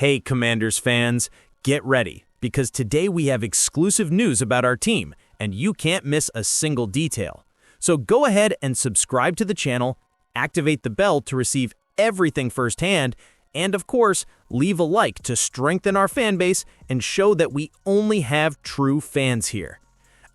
Hey, Commanders fans, get ready, because today we have exclusive news about our team, and you can't miss a single detail. So go ahead and subscribe to the channel, activate the bell to receive everything firsthand, and of course, leave a like to strengthen our fan base and show that we only have true fans here.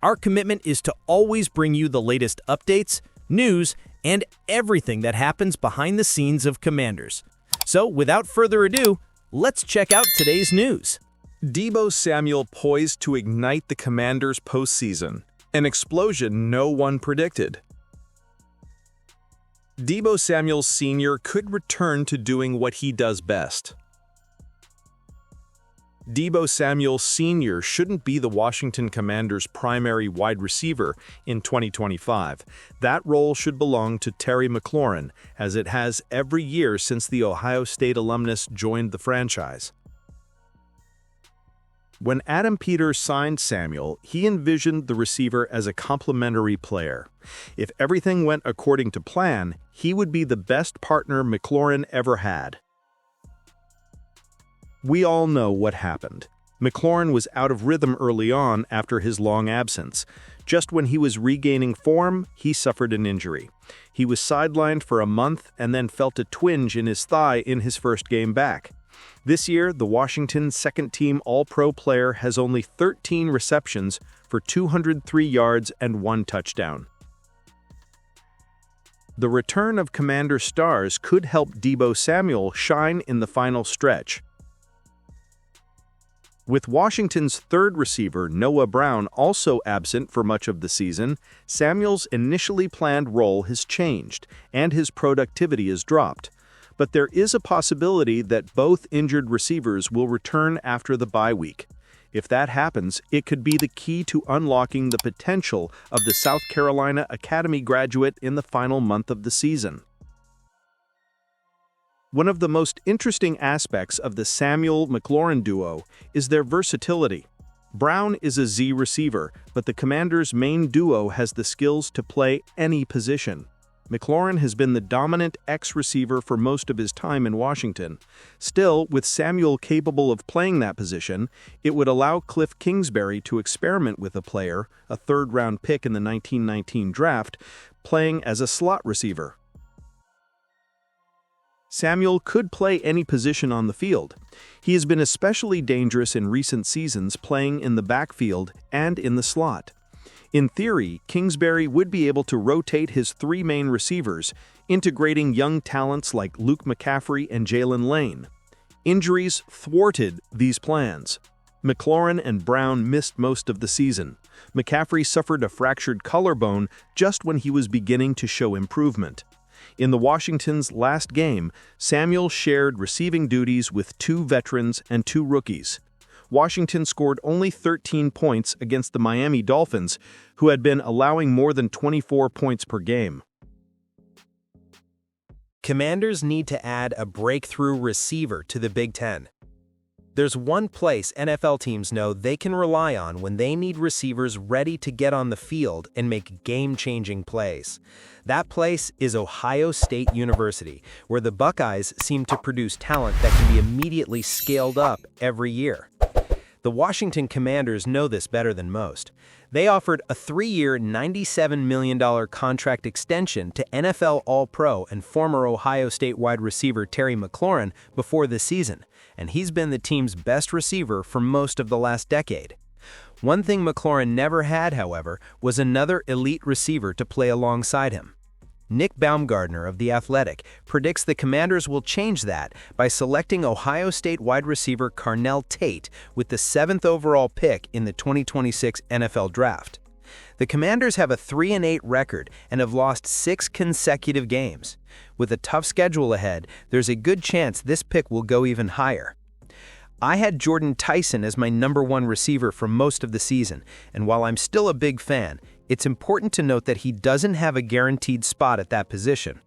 Our commitment is to always bring you the latest updates, news, and everything that happens behind the scenes of Commanders. So without further ado, let's check out today's news. Debo Samuel poised to ignite the Commanders' postseason, an explosion no one predicted. Debo Samuel Sr. could return to doing what he does best. Debo Samuel Sr. shouldn't be the Washington Commanders' primary wide receiver in 2025. That role should belong to Terry McLaurin, as it has every year since the Ohio State alumnus joined the franchise. When Adam Peters signed Samuel, he envisioned the receiver as a complementary player. If everything went according to plan, he would be the best partner McLaurin ever had. We all know what happened. McLaurin was out of rhythm early on after his long absence. Just when he was regaining form, he suffered an injury. He was sidelined for a month and then felt a twinge in his thigh in his first game back. This year, the Washington second-team All-Pro player has only 13 receptions for 203 yards and 1 touchdown. The return of Commander stars could help Debo Samuel shine in the final stretch. With Washington's third receiver, Noah Brown, also absent for much of the season, Samuel's initially planned role has changed, and his productivity has dropped. But there is a possibility that both injured receivers will return after the bye week. If that happens, it could be the key to unlocking the potential of the South Carolina Academy graduate in the final month of the season. One of the most interesting aspects of the Samuel-McLaurin duo is their versatility. Brown is a Z receiver, but the Commanders' main duo has the skills to play any position. McLaurin has been the dominant X receiver for most of his time in Washington. Still, with Samuel capable of playing that position, it would allow Cliff Kingsbury to experiment with a player, a third-round pick in the 1919 draft, playing as a slot receiver. Samuel could play any position on the field. He has been especially dangerous in recent seasons playing in the backfield and in the slot. In theory, Kingsbury would be able to rotate his 3 main receivers, integrating young talents like Luke McCaffrey and Jalen Lane. Injuries thwarted these plans. McLaurin and Brown missed most of the season. McCaffrey suffered a fractured collarbone just when he was beginning to show improvement. In the Washington's last game, Samuel shared receiving duties with 2 veterans and 2 rookies. Washington scored only 13 points against the Miami Dolphins, who had been allowing more than 24 points per game. Commanders need to add a breakthrough receiver to the Big Ten. There's one place NFL teams know they can rely on when they need receivers ready to get on the field and make game-changing plays. That place is Ohio State University, where the Buckeyes seem to produce talent that can be immediately scaled up every year. The Washington Commanders know this better than most. They offered a 3-year, $97 million contract extension to NFL All-Pro and former Ohio State wide receiver Terry McLaurin before the season, and he's been the team's best receiver for most of the last decade. One thing McLaurin never had, however, was another elite receiver to play alongside him. Nick Baumgardner of The Athletic predicts the Commanders will change that by selecting Ohio State wide receiver Carnell Tate with the 7th overall pick in the 2026 NFL Draft. The Commanders have a 3-8 record and have lost 6 consecutive games. With a tough schedule ahead, there's a good chance this pick will go even higher. I had Jordan Tyson as my number 1 receiver for most of the season, and while I'm still a big fan, it's important to note that he doesn't have a guaranteed spot at that position.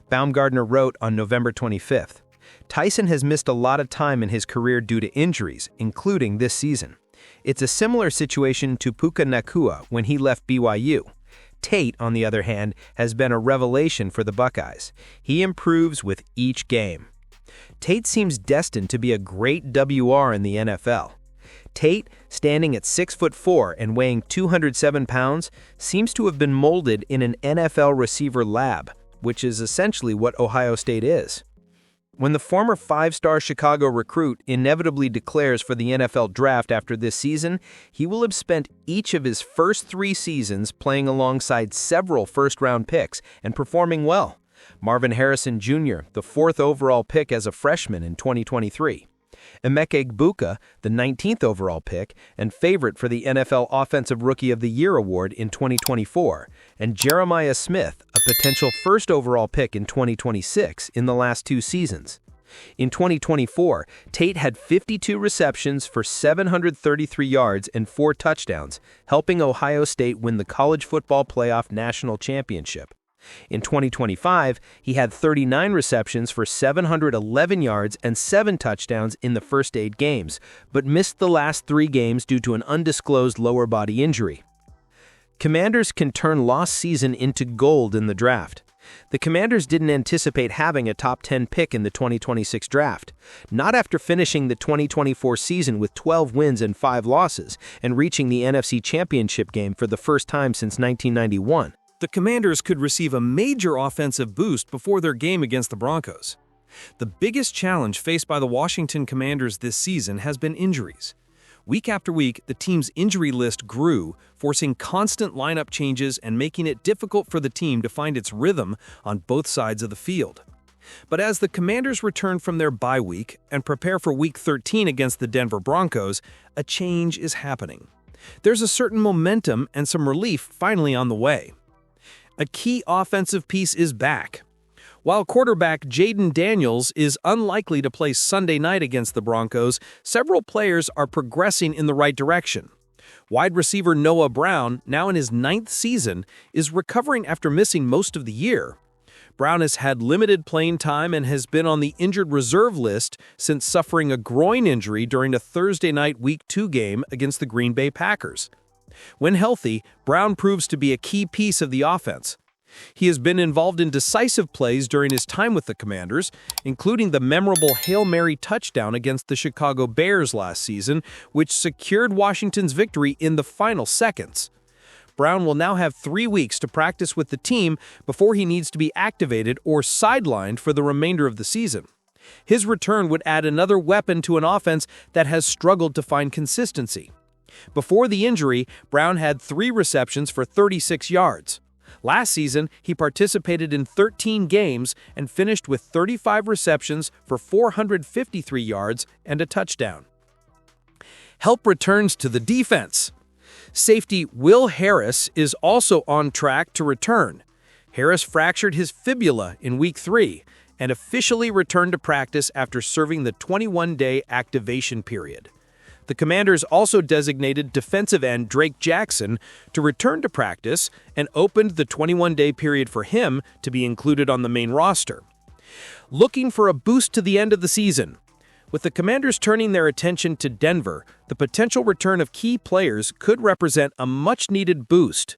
Baumgardner wrote on November 25th, "Tyson has missed a lot of time in his career due to injuries, including this season. It's a similar situation to Puka Nacua when he left BYU. Tate, on the other hand, has been a revelation for the Buckeyes. He improves with each game. Tate seems destined to be a great WR in the NFL. Tate, standing at 6'4" and weighing 207 pounds, seems to have been molded in an NFL receiver lab, which is essentially what Ohio State is. When the former five-star Chicago recruit inevitably declares for the NFL draft after this season, he will have spent each of his first 3 seasons playing alongside several first-round picks and performing well. Marvin Harrison Jr., the 4th overall pick as a freshman in 2023. Emeka Egbuka, the 19th overall pick and favorite for the NFL Offensive Rookie of the Year award in 2024, and Jeremiah Smith, a potential 1st overall pick in 2026 in the last 2 seasons. In 2024, Tate had 52 receptions for 733 yards and 4 touchdowns, helping Ohio State win the College Football Playoff National Championship. In 2025, he had 39 receptions for 711 yards and 7 touchdowns in the first 8 games, but missed the last 3 games due to an undisclosed lower body injury. Commanders can turn lost season into gold in the draft. The Commanders didn't anticipate having a top 10 pick in the 2026 draft, not after finishing the 2024 season with 12 wins and 5 losses and reaching the NFC Championship game for the first time since 1991. The Commanders could receive a major offensive boost before their game against the Broncos. The biggest challenge faced by the Washington Commanders this season has been injuries. Week after week, the team's injury list grew, forcing constant lineup changes and making it difficult for the team to find its rhythm on both sides of the field. But as the Commanders return from their bye week and prepare for Week 13 against the Denver Broncos, a change is happening. There's a certain momentum and some relief finally on the way. A key offensive piece is back. While quarterback Jaden Daniels is unlikely to play Sunday night against the Broncos, several players are progressing in the right direction. Wide receiver Noah Brown, now in his 9th season, is recovering after missing most of the year. Brown has had limited playing time and has been on the injured reserve list since suffering a groin injury during a Thursday night Week 2 game against the Green Bay Packers. When healthy, Brown proves to be a key piece of the offense. He has been involved in decisive plays during his time with the Commanders, including the memorable Hail Mary touchdown against the Chicago Bears last season, which secured Washington's victory in the final seconds. Brown will now have 3 weeks to practice with the team before he needs to be activated or sidelined for the remainder of the season. His return would add another weapon to an offense that has struggled to find consistency. Before the injury, Brown had 3 receptions for 36 yards. Last season, he participated in 13 games and finished with 35 receptions for 453 yards and a touchdown. Help returns to the defense. Safety Will Harris is also on track to return. Harris fractured his fibula in Week 3 and officially returned to practice after serving the 21-day activation period. The Commanders also designated defensive end Drake Jackson to return to practice and opened the 21-day period for him to be included on the main roster. Looking for a boost to the end of the season. With the Commanders turning their attention to Denver, the potential return of key players could represent a much-needed boost.